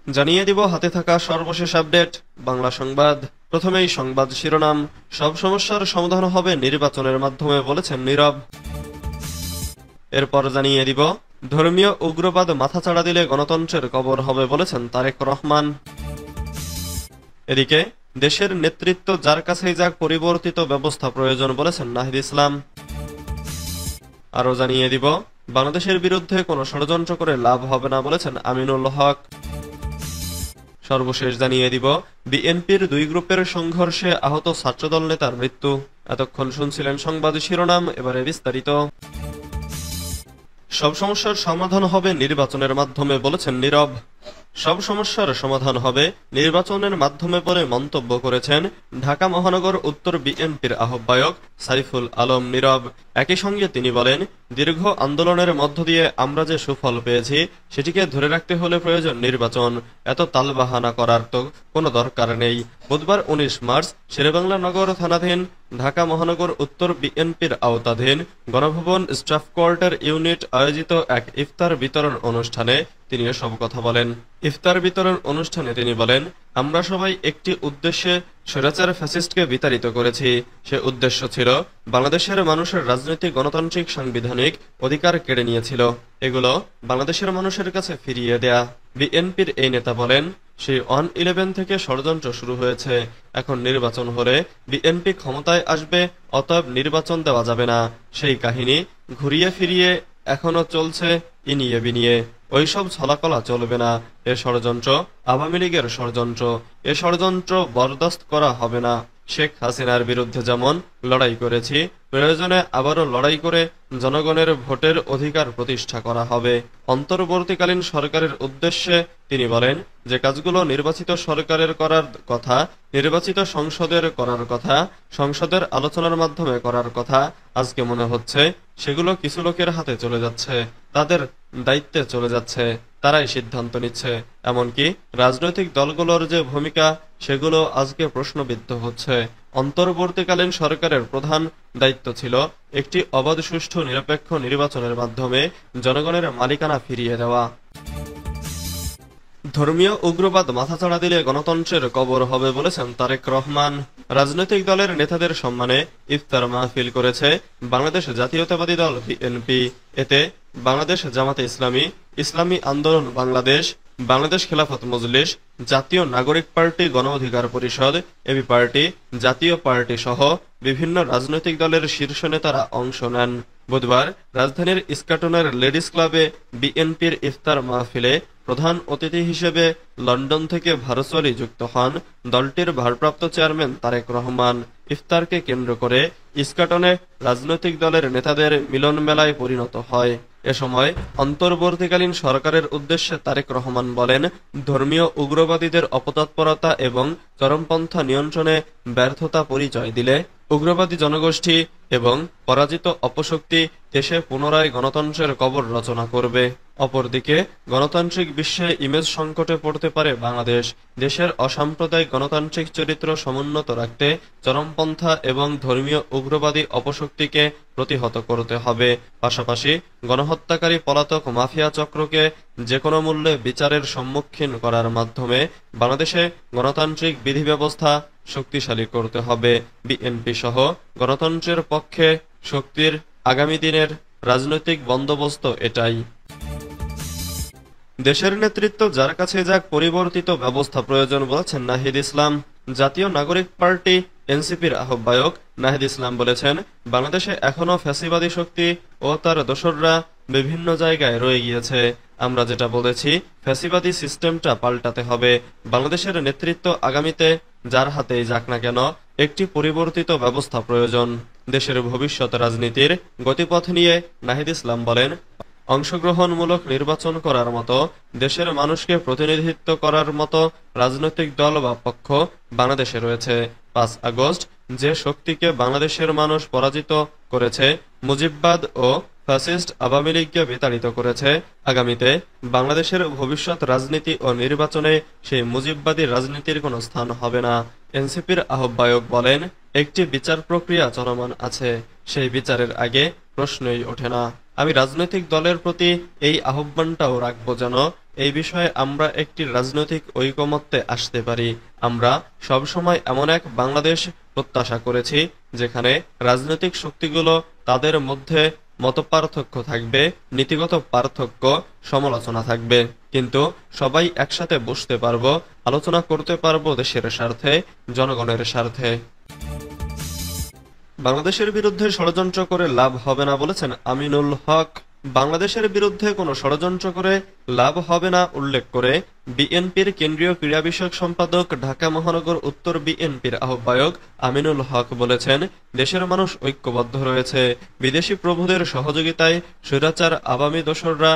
জানিয়ে দিব হাতে থাকা সর্বশেষ আপডেট বাংলা সংবাদ। প্রথমেই সংবাদ শিরোনাম। সব সমস্যার সমাধান হবে নির্বাচনের মাধ্যমে বলেছেন নীরব। এরপর জানিয়ে দিব ধর্মীয় উগ্রবাদ মাথাচাড়া দিলে গণতন্ত্রের কবর হবে বলেছেন তারেক রহমান। এদিকে দেশের নেতৃত্ব যার কাছেই যাক পরিবর্তিত ব্যবস্থা প্রয়োজন বলেছেন নাহিদ ইসলাম। আরও জানিয়ে দিব বাংলাদেশের বিরুদ্ধে কোনো ষড়যন্ত্র করে লাভ হবে না বলেছেন আমিনুল হক। সর্বশেষ জানিয়ে দিব বিএনপির দুই গ্রুপের সংঘর্ষে আহত ছাত্রদল নেতার মৃত্যু। এতক্ষণ শুনছিলেন সংবাদ শিরোনাম, এবারে বিস্তারিত। সব সমস্যার সমাধান হবে নির্বাচনের মাধ্যমে বলেছেন নীরব। সব সমস্যার সমাধান হবে নির্বাচনের মাধ্যমে বলে মন্তব্য করেছেন ঢাকা মহানগর উত্তর বিএনপির আহ্বায়ক সাইফুল আলম নীরব। একই সঙ্গে তিনি বলেন, দীর্ঘ আন্দোলনের মধ্য দিয়ে আমরা যে সুফল পেয়েছি সেটিকে ধরে রাখতে হলে প্রয়োজন নির্বাচন। এত তালবাহানা করার তো কোনো দরকার নেই। বুধবার ১৯ মার্চ শেরেবাংলা নগর থানাধীন ঢাকা মহানগর উত্তর বিএনপির আওতাধীন গণভবন স্টাফ কোয়ার্টার ইউনিট আয়োজিত এক ইফতার বিতরণ অনুষ্ঠানে তিনি এসব কথা বলেন। ইফতার বিতরণ অনুষ্ঠানে তিনি বলেন, আমরা সবাই একটি উদ্দেশ্যে স্বৈরাচার ফ্যাসিস্টকে বিতাড়িত করেছি। সে উদ্দেশ্য ছিল বাংলাদেশের মানুষের রাজনৈতিক গণতান্ত্রিক সাংবিধানিক অধিকার কেড়ে নিয়েছিল। এগুলো বাংলাদেশের মানুষের কাছে ফিরিয়ে দেয়া। বিএনপির এই নেতা বলেন, সেই 1-11 থেকে ষড়যন্ত্র শুরু হয়েছে। এখন নির্বাচন হলে বিএনপি ক্ষমতায় আসবে, অতএব নির্বাচন দেওয়া যাবে না। সেই কাহিনী ঘুরিয়ে ফিরিয়ে এখনো চলছে ইনিয়ে বিনিয়ে। ওইসব ছলাকলা চলবে না। এ ষড়যন্ত্র আওয়ামী লীগের ষড়যন্ত্র। এ ষড়যন্ত্র বরদাস্ত করা হবে না। শেখ হাসিনার বিরুদ্ধে যেমন লড়াই করেছি, প্রয়োজনে আবারও লড়াই করে জনগণের ভোটের অধিকার প্রতিষ্ঠা করা হবে। অন্তর্বর্তীকালীন সরকারের উদ্দেশ্যে তিনি বলেন, যে কাজগুলো নির্বাচিত সরকারের করার কথা, নির্বাচিত সংসদের করার কথা, সংসদের আলোচনার মাধ্যমে করার কথা, আজকে মনে হচ্ছে সেগুলো কিছু লোকের হাতে চলে যাচ্ছে, তাদের দায়িত্বে চলে যাচ্ছে, তারাই সিদ্ধান্ত নিচ্ছে। এমনকি রাজনৈতিক দলগুলোর যে ভূমিকা সেগুলো আজকে প্রশ্নবিদ্ধ হচ্ছে। অন্তর্বর্তীকালীন সরকারের প্রধান দায়িত্ব ছিল একটি অবাধ, সুষ্ঠু, নিরপেক্ষ নির্বাচনের মাধ্যমে জনগণের মালিকানা ফিরিয়ে দেওয়া। ধর্মীয় উগ্রবাদ মাথাচাড়া দিলে গণতন্ত্রের কবর হবে বলেছেন তারেক রহমান। রাজনৈতিক দলের নেতাদের সম্মানে ইফতার মাহফিল করেছে বাংলাদেশ জাতীয়তাবাদী দল বিএনপি। এতে বাংলাদেশ জামাতে ইসলামী, ইসলামী আন্দোলন বাংলাদেশ, বাংলাদেশ খেলাফত মজলিস, জাতীয় নাগরিক পার্টি, গণ অধিকার পরিষদ, এবি পার্টি, জাতীয় পার্টি সহ বিভিন্ন রাজনৈতিক দলের শীর্ষ নেতারা অংশ নেন। বুধবার রাজধানীর ইস্কাটনের লেডিস ক্লাবে বিএনপির ইফতার মাহফিলে প্রধান অতিথি হিসেবে লন্ডন থেকে ভার্চুয়ালি যুক্ত হন দলটির ভারপ্রাপ্ত চেয়ারম্যান তারেক রহমান। ইফতারকে কেন্দ্র করে ইস্কাটনে রাজনৈতিক দলের নেতাদের মিলন মেলায় পরিণত হয়। এ সময় অন্তর্বর্তীকালীন সরকারের উদ্দেশ্যে তারেক রহমান বলেন, ধর্মীয় উগ্রবাদীদের অপতৎপরতা এবং চরমপন্থা নিয়ন্ত্রণে ব্যর্থতা পরিচয় দিলে উগ্রবাদী জনগোষ্ঠী এবং পরাজিত অপশক্তি দেশে পুনরায় গণতন্ত্রের কবর রচনা করবে। অপরদিকে গণতান্ত্রিক বিশ্বে ইমেজ সংকটে পড়তে পারে বাংলাদেশ। দেশের অসাম্প্রদায়িক গণতান্ত্রিক চরিত্র সমুন্নত রাখতে চরমপন্থা এবং ধর্মীয় উগ্রবাদী অপশক্তিকে প্রতিহত করতে হবে। পাশাপাশি গণহত্যাকারী পলাতক মাফিয়া চক্রকে যেকোনো মূল্যে বিচারের সম্মুখীন করার মাধ্যমে বাংলাদেশে গণতান্ত্রিক বিধি ব্যবস্থা শক্তিশালী করতে হবে। বিএনপি সহ গণতন্ত্রের পক্ষে শক্তির আগামী দিনের রাজনৈতিক বন্দোবস্ত এটাই। দেশের নেতৃত্ব যার কাছে যাক পরিবর্তিত ব্যবস্থা প্রয়োজন বলেছেন নাহিদ ইসলাম। জাতীয় নাগরিক পার্টি এনসিপির আহ্বায়ক নাহিদ ইসলাম বলেছেন, বাংলাদেশে এখনো ফ্যাসিবাদী শক্তি ও তার দোসররা বিভিন্ন জায়গায় রয়ে গিয়েছে। আমরা যেটা বলেছি, ফ্যাসিবাদী সিস্টেমটা পাল্টাতে হবে। বাংলাদেশের নেতৃত্ব আগামীতে যার হাতেই যাক না কেন একটি পরিবর্তিত ব্যবস্থা প্রয়োজন। দেশের ভবিষ্যৎ রাজনীতির গতিপথ নিয়ে নাহিদ ইসলাম বলেন, অংশগ্রহণমূলক নির্বাচন করার মতো, দেশের মানুষকে প্রতিনিধিত্ব করার মতো রাজনৈতিক দল বা পক্ষ বাংলাদেশে রয়েছে। 5 আগস্ট যে শক্তিকে বাংলাদেশের মানুষ পরাজিত করেছে, মুজিববাদ ও ফ্যাসিস্ট আওয়ামী লীগকে বিতাড়িত করেছে, আগামীতে বাংলাদেশের ভবিষ্যৎ রাজনীতি ও নির্বাচনে সেই মুজিববাদী রাজনীতির কোনো স্থান হবে না। এনসিপির আহ্বায়ক বলেন, একটি বিচার প্রক্রিয়া চলমান আছে, সেই বিচারের আগে প্রশ্নই ওঠে না। আমি রাজনৈতিক দলের প্রতি এই আহ্বানটাও রাখব যেন এই বিষয়ে আমরা একটি রাজনৈতিক ঐকমত্যে আসতে পারি। আমরা সবসময় এমন এক বাংলাদেশ প্রত্যাশা করেছি যেখানে রাজনৈতিক শক্তিগুলো তাদের মধ্যে মতপার্থক্য থাকবে, নীতিগত পার্থক্য, সমালোচনা থাকবে, কিন্তু সবাই একসাথে বসতে পারবো, আলোচনা করতে পারবো দেশের স্বার্থে, জনগণের স্বার্থে। বাংলাদেশের বিরুদ্ধে ষড়যন্ত্র করে লাভ হবে না বলেছেন আমিনুল হক। বাংলাদেশের বিরুদ্ধে কোনো ষড়যন্ত্র করে লাভ হবে না উল্লেখ করে বিএনপির কেন্দ্রীয় ক্রীড়া বিষয়ক সম্পাদক, ঢাকা মহানগর উত্তর বিএনপির আহ্বায়ক আমিনুল হক বলেছেন, দেশের মানুষ ঐক্যবদ্ধ রয়েছে। বিদেশি প্রভুদের সহযোগিতায় স্বৈরাচার আওয়ামী দোসররা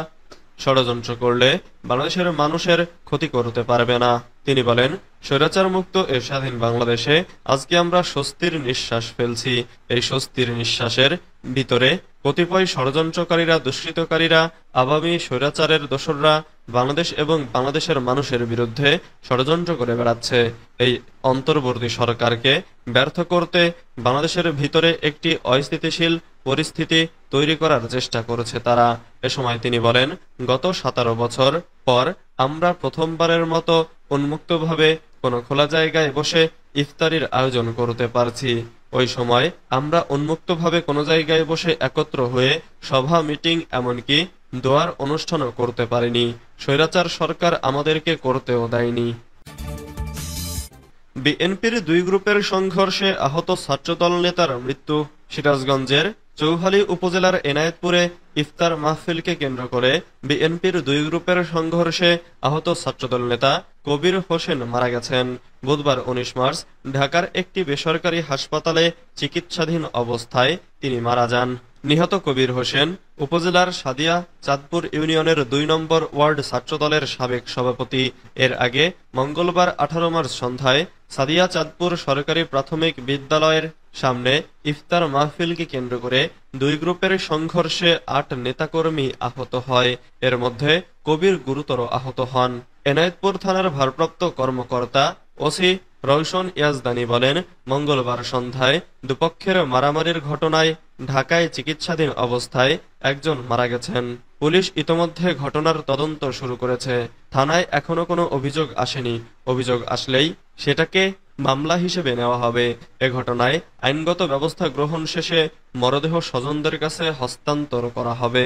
ষড়যন্ত্র করলে বাংলাদেশের মানুষের ক্ষতি করতে পারবে না। তিনি বলেন, স্বৈরাচার মুক্ত এ স্বাধীন বাংলাদেশে আজকে আমরা স্বস্তির নিঃশ্বাস ফেলছি। এই স্বস্তির নিঃশ্বাসের ভিতরে কতিপয় ষড়যন্ত্রকারীরা, দুষ্কৃতকারীরা, আওয়ামী স্বৈরাচারের দোসররা বাংলাদেশ এবং বাংলাদেশের মানুষের বিরুদ্ধে ষড়যন্ত্র করে বেড়াচ্ছে। এই অন্তর্বর্তী সরকারকে ব্যর্থ করতে বাংলাদেশের ভিতরে একটি অস্থিতিশীল পরিস্থিতি তৈরি করার চেষ্টা করেছে তারা। এ সময় তিনি বলেন, গত 17 বছর পর আমরা প্রথমবারের মতো উন্মুক্তভাবে কোনো খোলা জায়গায় বসে ইফতারির আয়োজন করতে পারছি। ওই সময় আমরা উন্মুক্তভাবে কোনো জায়গায় বসে একত্র হয়ে সভা, মিটিং, এমনকি দোয়ার অনুষ্ঠানও করতে পারিনি। স্বৈরাচার সরকার আমাদেরকে করতেও দেয়নি। বিএনপির দুই গ্রুপের সংঘর্ষে আহত ছাত্রদল নেতার মৃত্যু। সিরাজগঞ্জের চৌহালি উপজেলার এনায়েতপুরে ইফতার মাহফিলকে কেন্দ্র করে বিএনপির দুই গ্রুপের সংঘর্ষে আহত ছাত্রদল নেতা কবির হোসেন মারা গেছেন। বুধবার 19 মার্চ ঢাকার একটি বেসরকারি হাসপাতালে চিকিৎসাধীন অবস্থায় তিনি মারা যান। নিহত কবির হোসেন উপজেলার সাদিয়া চাঁদপুর ইউনিয়নের 2 নম্বর ওয়ার্ড ছাত্রদলের সাবেক সভাপতি। এর আগে মঙ্গলবার 18 মার্চ সন্ধ্যায় সাদিয়া চাঁদপুর সরকারি প্রাথমিক বিদ্যালয়ের সামনে ইফতার মাহফিলকে কেন্দ্র করে দুই গ্রুপের সংঘর্ষে 8 নেতাকর্মী আহত হয়। এর মধ্যে কবির গুরুতর আহত হন। এনায়েতপুর থানার ভারপ্রাপ্ত কর্মকর্তা ওসি রওশন ইয়াজদানি বলেন, মঙ্গলবার সন্ধ্যায় দুপক্ষের মারামারির ঘটনায় ঢাকায় চিকিৎসাধীন অবস্থায় একজন মারা গেছেন। পুলিশ ইতোমধ্যে ঘটনার তদন্ত শুরু করেছে। থানায় এখনো কোনো অভিযোগ আসেনি। অভিযোগ আসলেই সেটাকে মামলা হিসেবে নেওয়া হবে। এ ঘটনায় আইনগত ব্যবস্থা গ্রহণ শেষে মরদেহ স্বজনদের কাছে হস্তান্তর করা হবে।